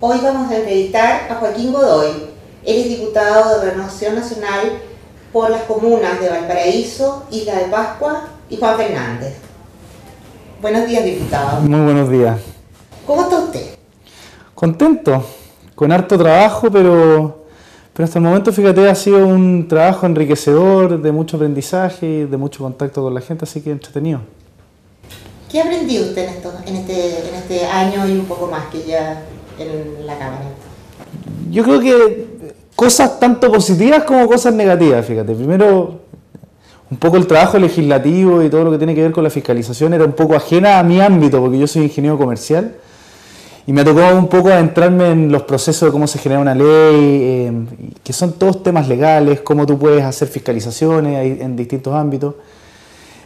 Hoy vamos a entrevistar a Joaquín Godoy. Él es diputado de Renovación Nacional por las comunas de Valparaíso, Isla de Pascua y Juan Fernández. Buenos días, diputado. Muy buenos días. ¿Cómo está usted? Contento, con harto trabajo, pero hasta el momento, fíjate, ha sido un trabajo enriquecedor, de mucho aprendizaje, de mucho contacto con la gente, así que entretenido. ¿Qué ha aprendido usted en este año y un poco más que ya en la Cámara? Yo creo que cosas tanto positivas como cosas negativas, fíjate. Primero, un poco el trabajo legislativo y todo lo que tiene que ver con la fiscalización era un poco ajena a mi ámbito, porque yo soy ingeniero comercial. Y me tocó un poco adentrarme en los procesos de cómo se genera una ley, que son todos temas legales, cómo tú puedes hacer fiscalizaciones en distintos ámbitos.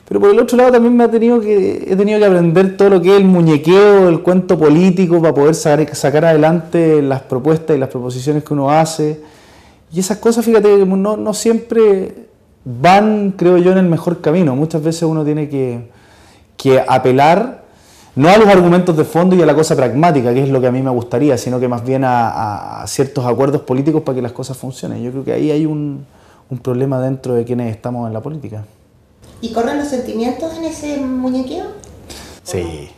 Pero por el otro lado también he tenido que aprender todo lo que es el muñequeo, el cuento político, para poder sacar adelante las propuestas y las proposiciones que uno hace. Y esas cosas, fíjate, no siempre van, creo yo, en el mejor camino. Muchas veces uno tiene que apelar no a los argumentos de fondo y a la cosa pragmática, que es lo que a mí me gustaría, sino que más bien a ciertos acuerdos políticos para que las cosas funcionen. Yo creo que ahí hay un problema dentro de quienes estamos en la política. ¿Y corren los sentimientos en ese muñequeo? Sí.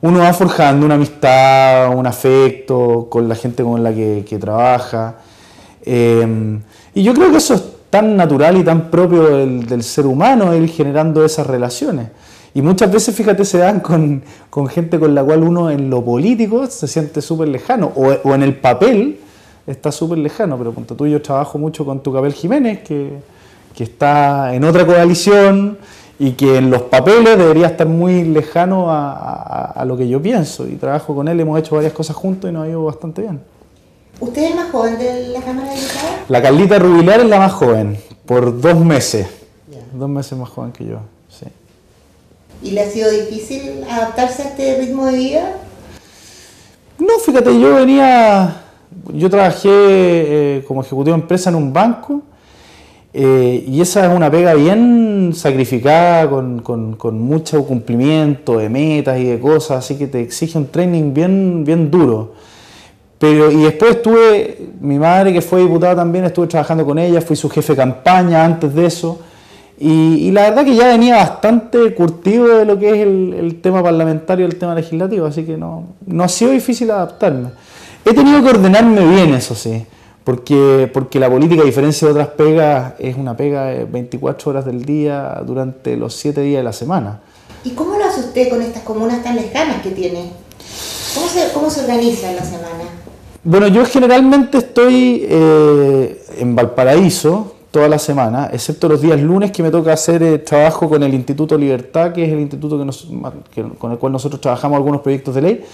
Uno va forjando una amistad, un afecto con la gente con la que trabaja. Y yo creo que eso es tan natural y tan propio del ser humano, ir generando esas relaciones. Y muchas veces, fíjate, se dan con gente con la cual uno en lo político se siente súper lejano, o en el papel está súper lejano. Pero punto tú, yo trabajo mucho con Tucapel Jiménez, que está en otra coalición y que en los papeles debería estar muy lejano a lo que yo pienso. Y trabajo con él, hemos hecho varias cosas juntos y nos ha ido bastante bien. ¿Usted es el más joven de la Cámara de Diputados? La Carlita Rubilar es la más joven, por 2 meses. 2 meses más joven que yo, sí. ¿Y le ha sido difícil adaptarse a este ritmo de vida? No, fíjate, yo trabajé como ejecutivo de empresa en un banco. Y esa es una pega bien sacrificada, con mucho cumplimiento de metas y de cosas, así que te exige un training bien duro. Y después mi madre, que fue diputada también, estuve trabajando con ella, fui su jefe de campaña antes de eso, y la verdad que ya venía bastante curtido de lo que es el tema parlamentario y el tema legislativo, así que no ha sido difícil adaptarme. He tenido que ordenarme bien, eso sí. Porque la política, a diferencia de otras pegas, es una pega de 24 horas del día durante los 7 días de la semana. ¿Y cómo lo hace usted con estas comunas tan lejanas que tiene? ¿Cómo se organiza en la semana? Bueno, yo generalmente estoy en Valparaíso toda la semana, excepto los días lunes que me toca hacer trabajo con el Instituto Libertad, que es el instituto con el cual nosotros trabajamos algunos proyectos de ley.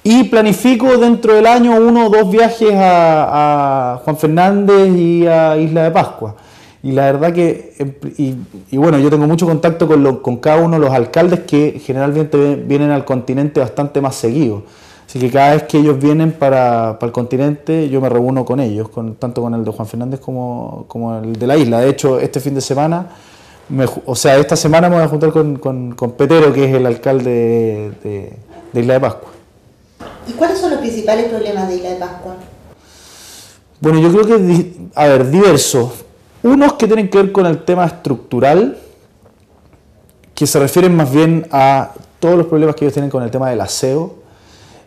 Y planifico dentro del año 1 o 2 viajes a Juan Fernández y a Isla de Pascua. Y la verdad que, bueno, yo tengo mucho contacto con cada uno de los alcaldes que generalmente vienen al continente bastante más seguido. Así que cada vez que ellos vienen para el continente, yo me reúno con ellos, tanto con el de Juan Fernández como el de la isla. De hecho, este fin de semana, esta semana me voy a juntar con Petero, que es el alcalde de Isla de Pascua. ¿Y cuáles son los principales problemas de Isla de Pascua? Bueno, yo creo que, diversos. Unos que tienen que ver con el tema estructural, que se refieren más bien a todos los problemas que ellos tienen con el tema del aseo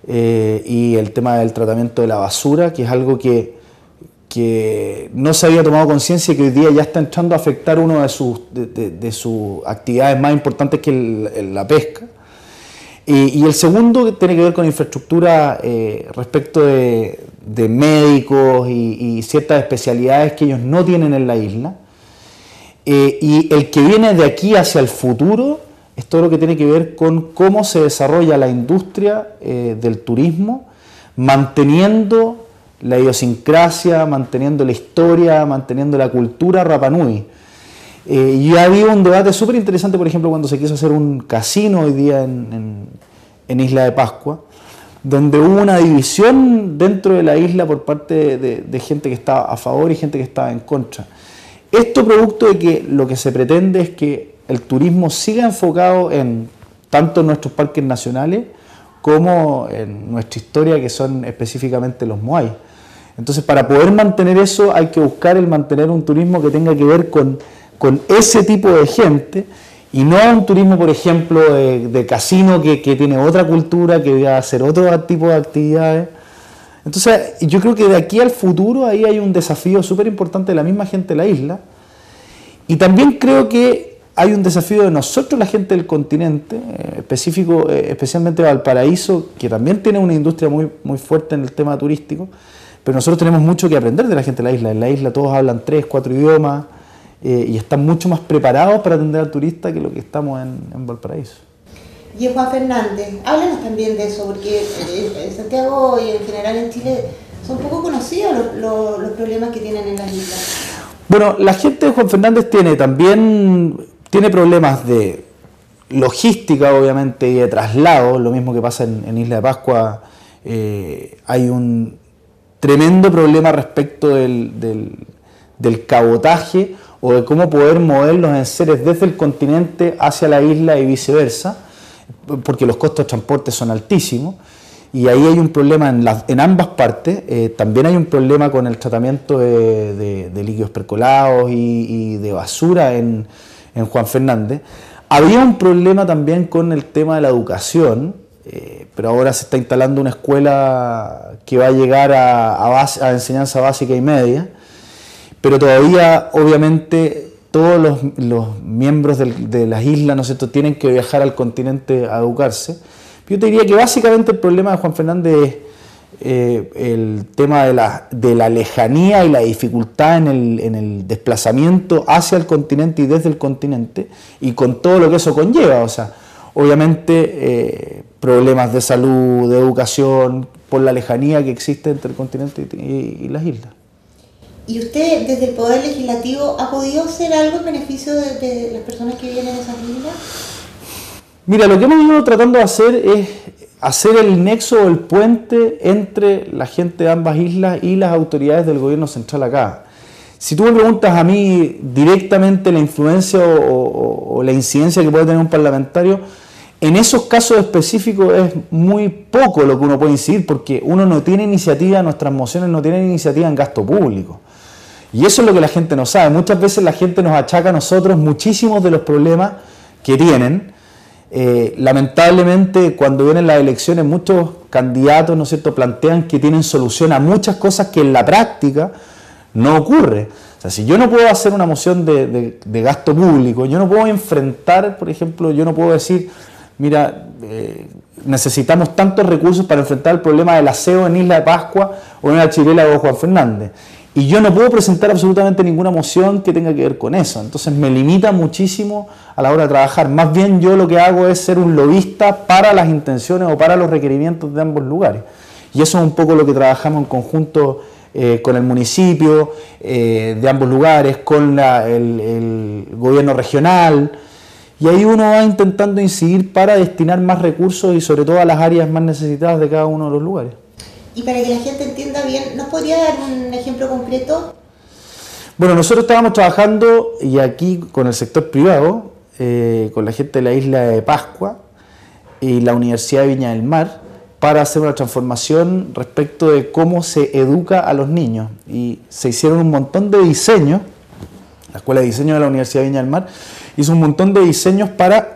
y el tema del tratamiento de la basura, que es algo que no se había tomado conciencia y que hoy día ya está entrando a afectar una de sus actividades más importantes, que es la pesca. Y el segundo tiene que ver con infraestructura respecto de médicos y ciertas especialidades que ellos no tienen en la isla. Y el que viene de aquí hacia el futuro es todo lo que tiene que ver con cómo se desarrolla la industria del turismo, manteniendo la idiosincrasia, manteniendo la historia, manteniendo la cultura Rapa Nui. Y ha habido un debate súper interesante, por ejemplo, cuando se quiso hacer un casino hoy día en Isla de Pascua, donde hubo una división dentro de la isla por parte de gente que estaba a favor y gente que estaba en contra. Esto producto de que lo que se pretende es que el turismo siga enfocado tanto en nuestros parques nacionales como en nuestra historia, que son específicamente los Moai. Entonces, para poder mantener eso, hay que buscar el mantener un turismo que tenga que ver con ese tipo de gente, y no un turismo, por ejemplo, de casino que tiene otra cultura, que va a hacer otro tipo de actividades. Entonces, yo creo que de aquí al futuro ahí hay un desafío súper importante de la misma gente de la isla, y también creo que hay un desafío de nosotros, la gente del continente, especialmente Valparaíso, que también tiene una industria muy, muy fuerte en el tema turístico, pero nosotros tenemos mucho que aprender de la gente de la isla. En la isla todos hablan 3, 4 idiomas, y están mucho más preparados para atender al turista que lo que estamos en Valparaíso. Y Juan Fernández, háblanos también de eso, porque en Santiago y en general en Chile son poco conocidos los problemas que tienen en las islas. Bueno, la gente de Juan Fernández tiene problemas de logística, obviamente, y de traslado, lo mismo que pasa en Isla de Pascua. Hay un tremendo problema respecto del cabotaje, o de cómo poder mover los enseres desde el continente hacia la isla y viceversa, porque los costos de transporte son altísimos, y ahí hay un problema en ambas partes. También hay un problema con el tratamiento de líquidos percolados y de basura en Juan Fernández. Había un problema también con el tema de la educación, pero ahora se está instalando una escuela que va a llegar a enseñanza básica y media, pero todavía, obviamente, todos los miembros de las islas, ¿no es cierto?, tienen que viajar al continente a educarse. Yo te diría que básicamente el problema de Juan Fernández es el tema de la lejanía y la dificultad en el desplazamiento hacia el continente y desde el continente, y con todo lo que eso conlleva. O sea, obviamente problemas de salud, de educación, por la lejanía que existe entre el continente y las islas. ¿Y usted, desde el Poder Legislativo, ha podido hacer algo en beneficio de las personas que viven en esas islas? Mira, lo que hemos ido tratando de hacer es hacer el nexo o el puente entre la gente de ambas islas y las autoridades del gobierno central acá. Si tú me preguntas a mí directamente la influencia o la incidencia que puede tener un parlamentario, en esos casos específicos es muy poco lo que uno puede incidir, porque uno no tiene iniciativa, nuestras mociones no tienen iniciativa en gasto público. Y eso es lo que la gente no sabe. Muchas veces la gente nos achaca a nosotros muchísimos de los problemas que tienen. Lamentablemente, cuando vienen las elecciones, muchos candidatos, ¿no es cierto?, plantean que tienen solución a muchas cosas que en la práctica no ocurre. O sea, si yo no puedo hacer una moción de gasto público, yo no puedo enfrentar, por ejemplo, yo no puedo decir, mira, necesitamos tantos recursos para enfrentar el problema del aseo en Isla de Pascua o en el archipiélago de Juan Fernández. Y yo no puedo presentar absolutamente ninguna moción que tenga que ver con eso. Entonces me limita muchísimo a la hora de trabajar. Más bien yo lo que hago es ser un lobista para las intenciones o para los requerimientos de ambos lugares. Y eso es un poco lo que trabajamos en conjunto con el municipio de ambos lugares, con el gobierno regional. Y ahí uno va intentando incidir para destinar más recursos y sobre todo a las áreas más necesitadas de cada uno de los lugares. Y para que la gente entienda bien, ¿nos podría dar un ejemplo concreto? Bueno, nosotros estábamos trabajando, y aquí con el sector privado, con la gente de la isla de Pascua y la Universidad de Viña del Mar, para hacer una transformación respecto de cómo se educa a los niños. Y se hicieron un montón de diseños. La Escuela de Diseño de la Universidad de Viña del Mar hizo un montón de diseños para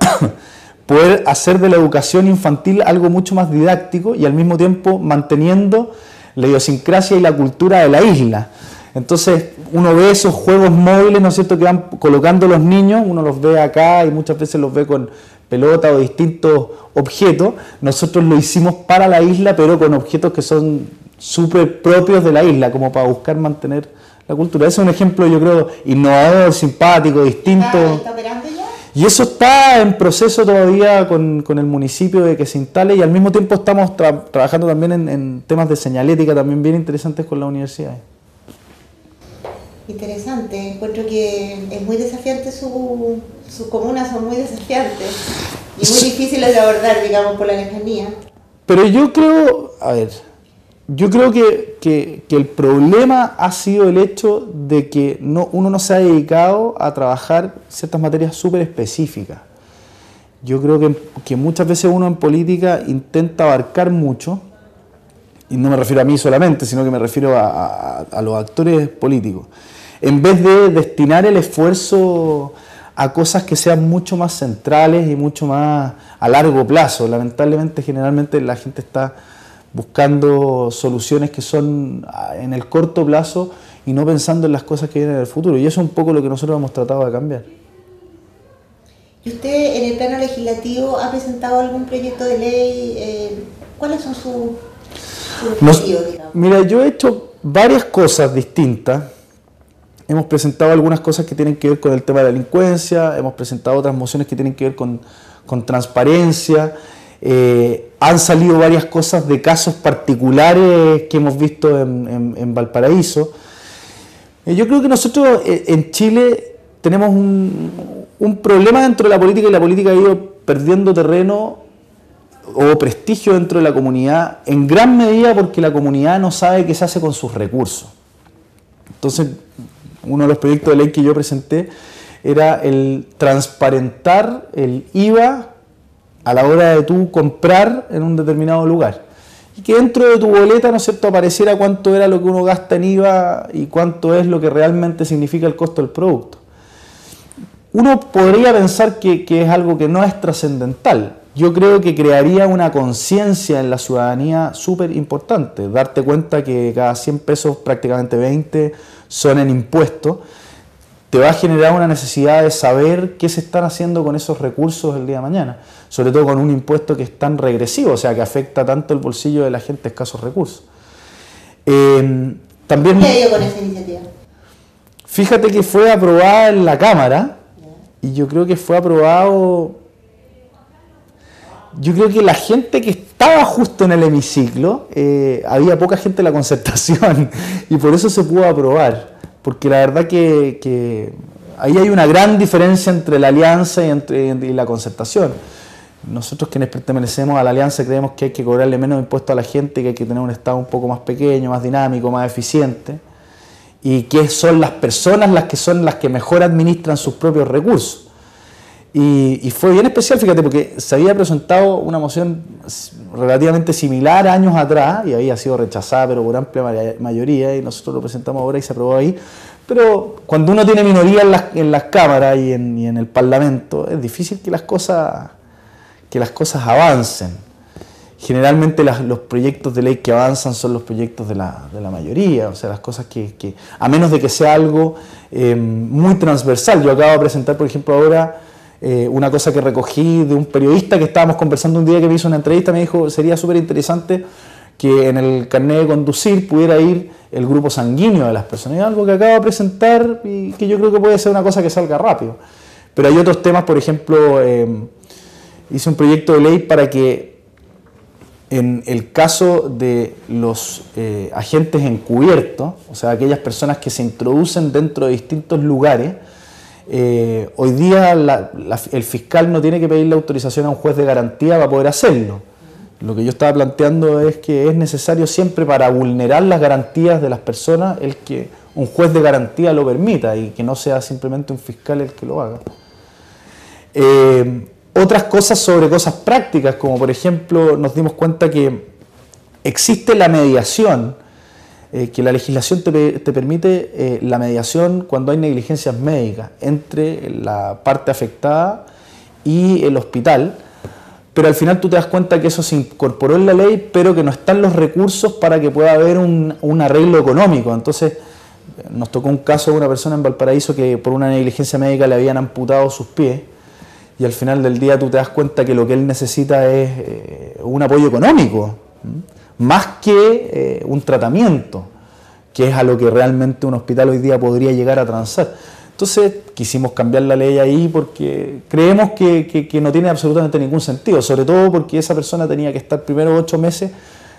poder hacer de la educación infantil algo mucho más didáctico y al mismo tiempo manteniendo la idiosincrasia y la cultura de la isla. Entonces uno ve esos juegos móviles, ¿no es cierto?, que van colocando los niños, uno los ve acá y muchas veces los ve con pelota o distintos objetos. Nosotros lo hicimos para la isla, pero con objetos que son súper propios de la isla, como para buscar mantener la cultura. Ese es un ejemplo, yo creo, innovador, simpático, distinto. ¿Está operando ya? Y eso está en proceso todavía con el municipio de que se instale, y al mismo tiempo estamos trabajando también en temas de señalética también bien interesantes con la universidad. Interesante, encuentro que es muy desafiante, sus comunas son muy desafiantes y muy difíciles de abordar, digamos, por la lejanía. Pero yo creo, a ver, yo creo que el problema ha sido el hecho de que uno no se ha dedicado a trabajar ciertas materias súper específicas. Yo creo que muchas veces uno en política intenta abarcar mucho, y no me refiero a mí solamente, sino que me refiero a los actores políticos, en vez de destinar el esfuerzo a cosas que sean mucho más centrales y mucho más a largo plazo. Lamentablemente, generalmente la gente está buscando soluciones que son en el corto plazo y no pensando en las cosas que vienen en el futuro. Y eso es un poco lo que nosotros hemos tratado de cambiar. ¿Y usted en el plano legislativo ha presentado algún proyecto de ley? ¿Cuáles son sus objetivos, digamos? Mira, yo he hecho varias cosas distintas. Hemos presentado algunas cosas que tienen que ver con el tema de la delincuencia, hemos presentado otras mociones que tienen que ver con transparencia. Han salido varias cosas de casos particulares que hemos visto en Valparaíso. Yo creo que nosotros en Chile tenemos un problema dentro de la política, y la política ha ido perdiendo terreno o prestigio dentro de la comunidad, en gran medida porque la comunidad no sabe qué se hace con sus recursos. Entonces, uno de los proyectos de ley que yo presenté era el transparentar el IVA a la hora de tú comprar en un determinado lugar. Y que dentro de tu boleta, ¿no es cierto?, apareciera cuánto era lo que uno gasta en IVA y cuánto es lo que realmente significa el costo del producto. Uno podría pensar que es algo que no es trascendental. Yo creo que crearía una conciencia en la ciudadanía súper importante. Darte cuenta que cada 100 pesos, prácticamente 20, son en impuestos, te va a generar una necesidad de saber qué se están haciendo con esos recursos el día de mañana. Sobre todo con un impuesto que es tan regresivo, o sea, que afecta tanto el bolsillo de la gente de escasos recursos. También, ¿Qué ha ido con esa iniciativa? Fíjate que fue aprobada en la Cámara, y yo creo que fue aprobado... Yo creo que la gente que estaba justo en el hemiciclo, había poca gente en la concertación, y por eso se pudo aprobar, porque la verdad que ahí hay una gran diferencia entre la alianza y la concertación. Nosotros quienes pertenecemos a la alianza creemos que hay que cobrarle menos impuestos a la gente, que hay que tener un Estado un poco más pequeño, más dinámico, más eficiente, y que son las personas las que mejor administran sus propios recursos. Y fue bien especial, fíjate, porque se había presentado una moción relativamente similar años atrás y había sido rechazada, pero por amplia mayoría, y nosotros lo presentamos ahora y se aprobó ahí. Pero cuando uno tiene minoría en las cámaras y en el Parlamento, es difícil que las cosas avancen. Generalmente los proyectos de ley que avanzan son los proyectos de la mayoría, o sea, las cosas que a menos de que sea algo muy transversal. Yo acabo de presentar, por ejemplo, ahora una cosa que recogí de un periodista que estábamos conversando un día, que me hizo una entrevista, me dijo, sería súper interesante que en el carnet de conducir pudiera ir el grupo sanguíneo de las personas. Es algo que acabo de presentar y que yo creo que puede ser una cosa que salga rápido. Pero hay otros temas, por ejemplo, hice un proyecto de ley para que en el caso de los agentes encubiertos, o sea, aquellas personas que se introducen dentro de distintos lugares, hoy día el fiscal no tiene que pedirle autorización a un juez de garantía para poder hacerlo. Lo que yo estaba planteando es que es necesario siempre, para vulnerar las garantías de las personas, el que un juez de garantía lo permita y que no sea simplemente un fiscal el que lo haga. Otras cosas sobre cosas prácticas, como por ejemplo nos dimos cuenta que existe la mediación, que la legislación te permite la mediación cuando hay negligencias médicas entre la parte afectada y el hospital, pero al final tú te das cuenta que eso se incorporó en la ley, pero que no están los recursos para que pueda haber un arreglo económico. Entonces nos tocó un caso de una persona en Valparaíso que por una negligencia médica le habían amputado sus pies, y al final del día tú te das cuenta que lo que él necesita es un apoyo económico, más que un tratamiento, que es a lo que realmente un hospital hoy día podría llegar a transar. Entonces quisimos cambiar la ley ahí porque creemos que no tiene absolutamente ningún sentido, sobre todo porque esa persona tenía que estar primero 8 meses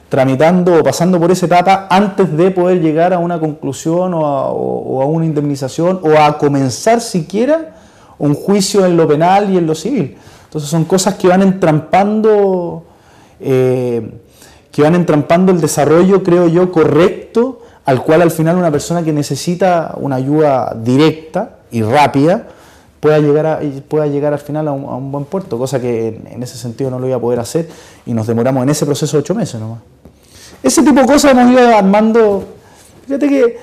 tramitando o pasando por esa etapa antes de poder llegar a una conclusión o a una indemnización o a comenzar siquiera un juicio en lo penal y en lo civil. Entonces son cosas que van entrampando el desarrollo, creo yo, correcto, al cual al final una persona que necesita una ayuda directa y rápida pueda llegar al final a un buen puerto, cosa que en ese sentido no lo iba a poder hacer y nos demoramos en ese proceso 8 meses nomás. Ese tipo de cosas hemos ido armando, fíjate que,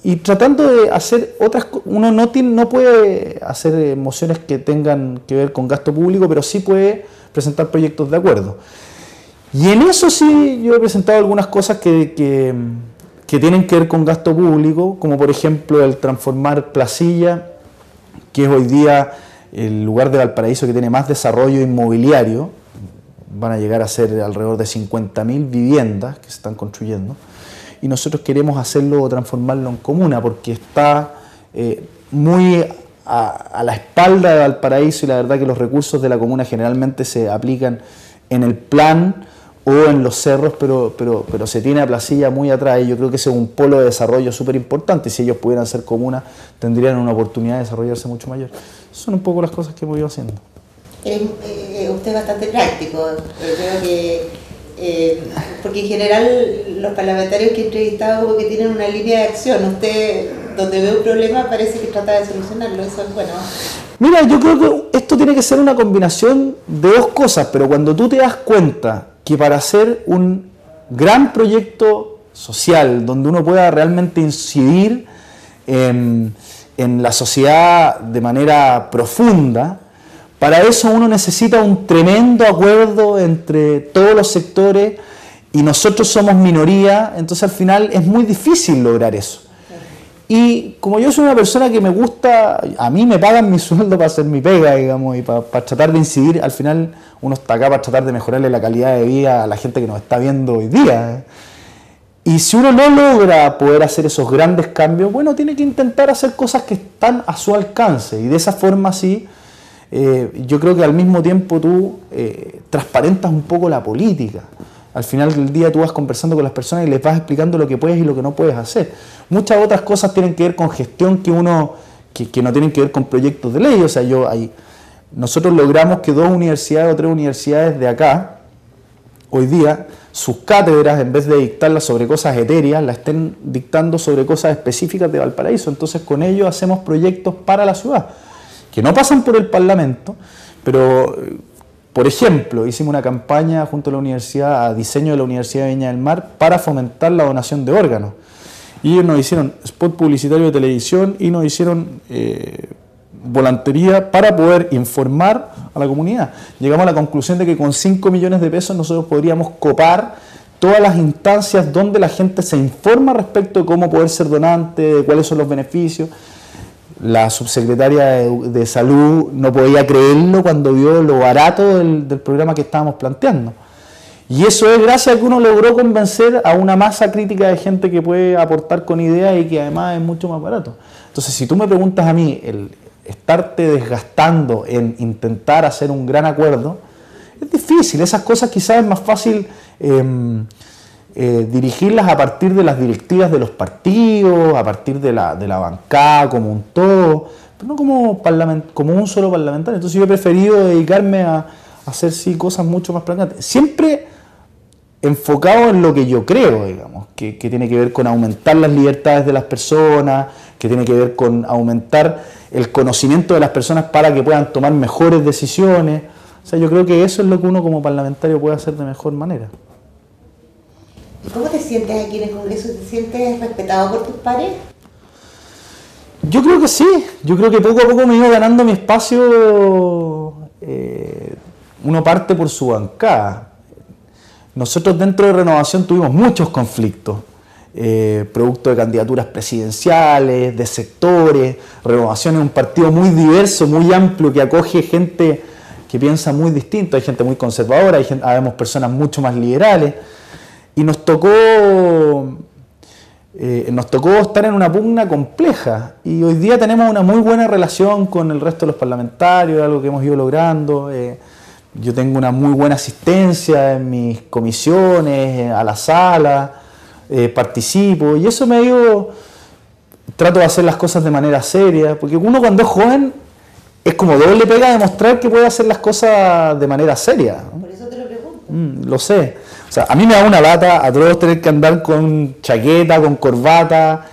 y tratando de hacer otras cosas. Uno no puede hacer mociones que tengan que ver con gasto público, pero sí puede presentar proyectos de acuerdo. Y en eso sí yo he presentado algunas cosas que tienen que ver con gasto público, como por ejemplo el transformar Placilla, que es hoy día el lugar de Valparaíso que tiene más desarrollo inmobiliario. Van a llegar a ser alrededor de 50.000 viviendas que se están construyendo. Y nosotros queremos hacerlo, transformarlo en comuna, porque está muy a la espalda de Valparaíso y la verdad que los recursos de la comuna generalmente se aplican en el plan o en los cerros, pero se tiene a Placilla muy atrás y yo creo que ese es un polo de desarrollo súper importante y si ellos pudieran ser comunas tendrían una oportunidad de desarrollarse mucho mayor. Son un poco las cosas que hemos ido haciendo. Usted es bastante práctico, creo que, porque en general los parlamentarios que he entrevistado como que tienen una línea de acción, usted donde ve un problema parece que trata de solucionarlo, eso es bueno. Mira, yo creo que esto tiene que ser una combinación de dos cosas, pero cuando tú te das cuenta que para hacer un gran proyecto social, donde uno pueda realmente incidir en la sociedad de manera profunda, para eso uno necesita un tremendo acuerdo entre todos los sectores y nosotros somos minoría, entonces al final es muy difícil lograr eso. Y como yo soy una persona que me gusta, a mí me pagan mi sueldo para hacer mi pega, digamos, y para tratar de incidir, al final uno está acá para tratar de mejorarle la calidad de vida a la gente que nos está viendo hoy día. Y si uno no logra poder hacer esos grandes cambios, bueno, tiene que intentar hacer cosas que están a su alcance. Y de esa forma sí, yo creo que al mismo tiempo tú transparentas un poco la política. Al final del día tú vas conversando con las personas y les vas explicando lo que puedes y lo que no puedes hacer. Muchas otras cosas tienen que ver con gestión que no tienen que ver con proyectos de ley. O sea, nosotros logramos que 2 universidades o 3 universidades de acá, hoy día, sus cátedras, en vez de dictarlas sobre cosas etéreas, las estén dictando sobre cosas específicas de Valparaíso. Entonces con ello hacemos proyectos para la ciudad, que no pasan por el Parlamento, pero... Por ejemplo, hicimos una campaña junto a la universidad, a diseño de la Universidad de Viña del Mar, para fomentar la donación de órganos. Y ellos nos hicieron spot publicitario de televisión y nos hicieron volantería para poder informar a la comunidad. Llegamos a la conclusión de que con 5 millones de pesos nosotros podríamos copar todas las instancias donde la gente se informa respecto de cómo poder ser donante, de cuáles son los beneficios. La subsecretaria de Salud no podía creerlo cuando vio lo barato del programa que estábamos planteando. Y eso es gracias a que uno logró convencer a una masa crítica de gente que puede aportar con ideas y que además es mucho más barato. Entonces, si tú me preguntas a mí, el estarte desgastando en intentar hacer un gran acuerdo, es difícil. Esas cosas quizás es más fácil dirigirlas a partir de las directivas de los partidos, a partir de la bancada como un todo, pero no como un solo parlamentario. Entonces yo he preferido dedicarme a hacer sí cosas mucho más pragmáticas, siempre enfocado en lo que yo creo, digamos, que tiene que ver con aumentar las libertades de las personas, que tiene que ver con aumentar el conocimiento de las personas para que puedan tomar mejores decisiones. O sea, yo creo que eso es lo que uno como parlamentario puede hacer de mejor manera. ¿Y cómo te sientes aquí en el Congreso? ¿Te sientes respetado por tus pares? Yo creo que sí. Yo creo que poco a poco me he ido ganando mi espacio. Uno parte por su bancada. Nosotros dentro de Renovación tuvimos muchos conflictos, producto de candidaturas presidenciales, de sectores. Renovación es un partido muy diverso, muy amplio, que acoge gente que piensa muy distinto. Hay gente muy conservadora, habemos personas mucho más liberales. Y nos tocó estar en una pugna compleja y hoy día tenemos una muy buena relación con el resto de los parlamentarios, algo que hemos ido logrando. Yo tengo una muy buena asistencia en mis comisiones, a la sala, participo y eso trato de hacer las cosas de manera seria, porque uno cuando es joven es como doble pega demostrar que puede hacer las cosas de manera seria, ¿no? Por eso te lo pregunto. Lo sé. O sea, a mí me da una lata a todos tener que andar con chaqueta, con corbata.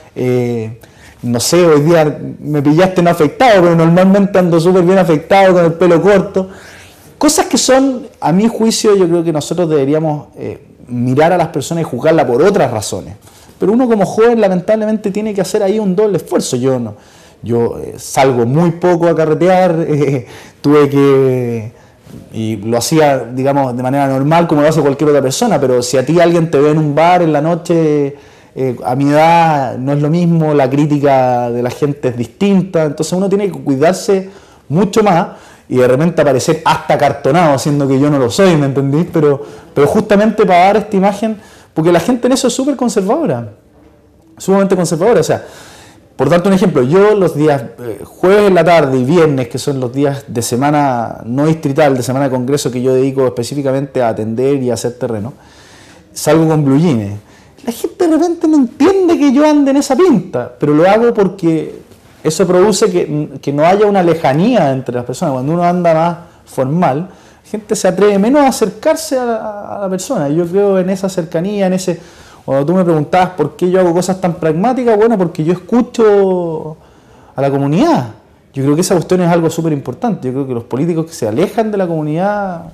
no sé, hoy día me pillaste no afeitado, pero normalmente ando súper bien afeitado, con el pelo corto. Cosas que son, a mi juicio, yo creo que nosotros deberíamos mirar a las personas y juzgarlas por otras razones. Pero uno como joven lamentablemente tiene que hacer ahí un doble esfuerzo. Yo salgo muy poco a carretear, tuve que, y lo hacía, digamos, de manera normal como lo hace cualquier otra persona, pero si a ti alguien te ve en un bar en la noche, a mi edad no es lo mismo, la crítica de la gente es distinta, entonces uno tiene que cuidarse mucho más y de repente aparecer hasta cartonado, siendo que yo no lo soy, ¿me entendís? Pero justamente para dar esta imagen, porque la gente en eso es súper conservadora, sumamente conservadora. O sea, por darte un ejemplo, yo los días jueves en la tarde y viernes, que son los días de semana no distrital, de semana de congreso que yo dedico específicamente a atender y a hacer terreno, salgo con blue jeans. La gente de repente no entiende que yo ande en esa pinta, pero lo hago porque eso produce que no haya una lejanía entre las personas. Cuando uno anda más formal, la gente se atreve menos a acercarse a la persona. Yo creo en esa cercanía, en ese... Cuando tú me preguntabas por qué yo hago cosas tan pragmáticas, bueno, porque yo escucho a la comunidad. Yo creo que esa cuestión es algo súper importante. Yo creo que los políticos que se alejan de la comunidad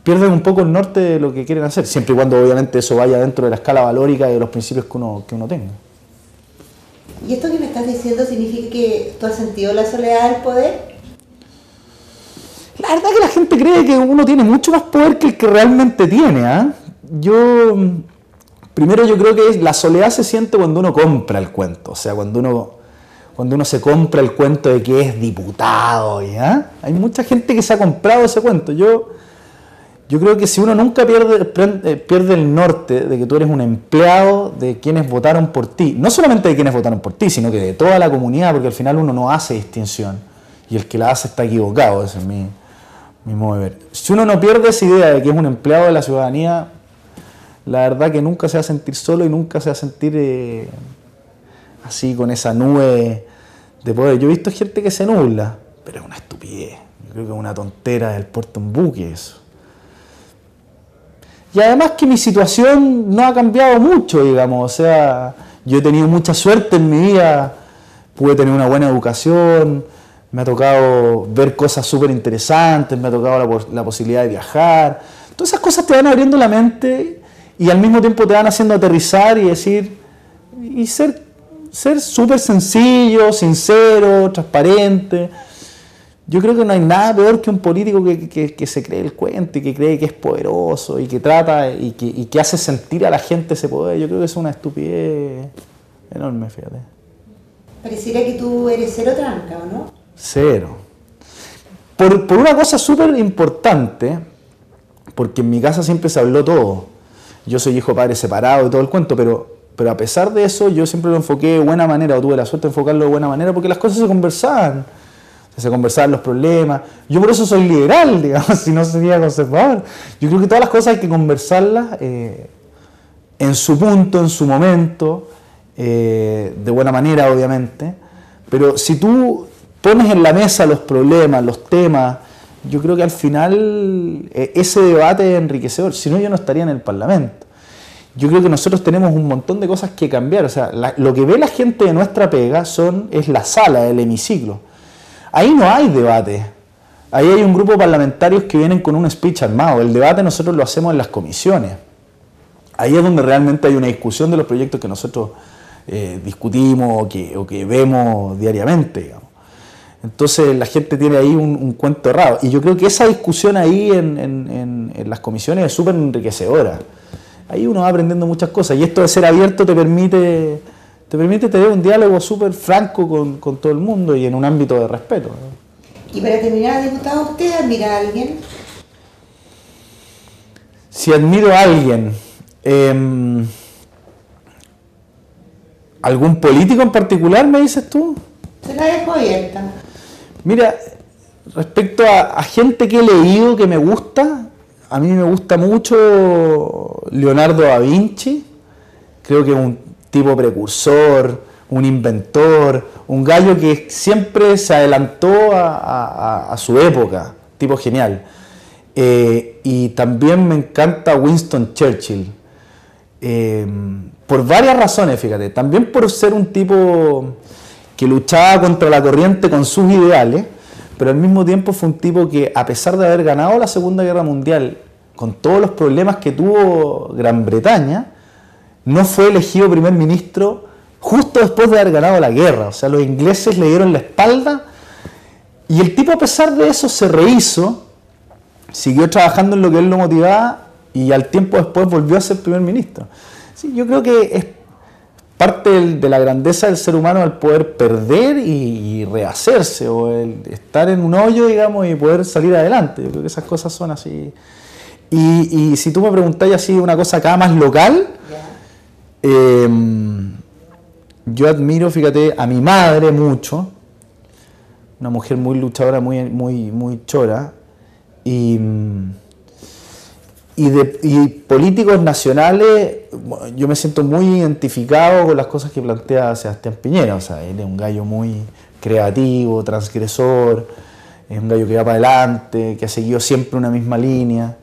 pierden un poco el norte de lo que quieren hacer, siempre y cuando obviamente eso vaya dentro de la escala valórica y de los principios que uno tenga. ¿Y esto que me estás diciendo significa que tú has sentido la soledad del poder? La verdad que la gente cree que uno tiene mucho más poder que el que realmente tiene, ¿eh? Primero yo creo que la soledad se siente cuando uno compra el cuento, o sea, cuando uno se compra el cuento de que es diputado, ¿ya? Hay mucha gente que se ha comprado ese cuento. Yo creo que si uno nunca pierde el norte de que tú eres un empleado de quienes votaron por ti, no solamente de quienes votaron por ti, sino que de toda la comunidad, porque al final uno no hace distinción y el que la hace está equivocado, ese es mi modo de ver. Si uno no pierde esa idea de que es un empleado de la ciudadanía, la verdad que nunca se va a sentir solo y nunca se va a sentir así con esa nube de poder. Yo he visto gente que se nubla, pero es una estupidez, yo creo que es una tontera del puerto en buque eso. Y además que mi situación no ha cambiado mucho, digamos, o sea, yo he tenido mucha suerte en mi vida, pude tener una buena educación, me ha tocado ver cosas súper interesantes, me ha tocado la posibilidad de viajar, todas esas cosas te van abriendo la mente y al mismo tiempo te van haciendo aterrizar y decir, y ser súper sencillo, sincero, transparente. Yo creo que no hay nada peor que un político que se cree el cuento y que cree que es poderoso y que trata y que hace sentir a la gente ese poder. Yo creo que es una estupidez enorme, fíjate. Pareciera que tú eres cero tranca, ¿o no? Cero. Por una cosa súper importante, porque en mi casa siempre se habló todo. Yo soy hijo padre separado y todo el cuento, pero a pesar de eso yo siempre lo enfoqué de buena manera, o tuve la suerte de enfocarlo de buena manera, porque las cosas se conversaban. Se conversaban los problemas. Yo por eso soy liberal, digamos, si no sería conservador. Yo creo que todas las cosas hay que conversarlas en su punto, en su momento, de buena manera, obviamente. Pero si tú pones en la mesa los problemas, los temas, yo creo que al final ese debate es enriquecedor. Si no, yo no estaría en el Parlamento. Yo creo que nosotros tenemos un montón de cosas que cambiar. O sea, lo que ve la gente de nuestra pega es la sala, el hemiciclo. Ahí no hay debate. Ahí hay un grupo de parlamentarios que vienen con un speech armado. El debate nosotros lo hacemos en las comisiones. Ahí es donde realmente hay una discusión de los proyectos que nosotros discutimos o que vemos diariamente, digamos. Entonces la gente tiene ahí un cuento errado. Y yo creo que esa discusión ahí en las comisiones es súper enriquecedora. Ahí uno va aprendiendo muchas cosas. Y esto de ser abierto te permite tener un diálogo súper franco con todo el mundo y en un ámbito de respeto, ¿no? Y para terminar, diputado, ¿usted admira a alguien? Si admiro a alguien, ¿algún político en particular me dices tú? Se la dejo abierta. Mira, respecto a gente que he leído que me gusta, a mí me gusta mucho Leonardo da Vinci, creo que es un tipo precursor, un inventor, un gallo que siempre se adelantó a su época, tipo genial. Y también me encanta Winston Churchill, por varias razones, fíjate. También por ser un tipo que luchaba contra la corriente con sus ideales, pero al mismo tiempo fue un tipo que, a pesar de haber ganado la Segunda Guerra Mundial, con todos los problemas que tuvo Gran Bretaña, no fue elegido primer ministro justo después de haber ganado la guerra. O sea, los ingleses le dieron la espalda y el tipo, a pesar de eso, se rehizo, siguió trabajando en lo que él lo motivaba y al tiempo después volvió a ser primer ministro. Sí, yo creo que es parte de la grandeza del ser humano el poder perder y rehacerse, o el estar en un hoyo, digamos, y poder salir adelante. Yo creo que esas cosas son así. Y si tú me preguntáis así una cosa acá más local, yo admiro, fíjate, a mi madre mucho, una mujer muy luchadora, muy chora, y políticos nacionales, yo me siento muy identificado con las cosas que plantea Sebastián Piñera. O sea, él es un gallo muy creativo, transgresor, es un gallo que va para adelante, que ha seguido siempre una misma línea.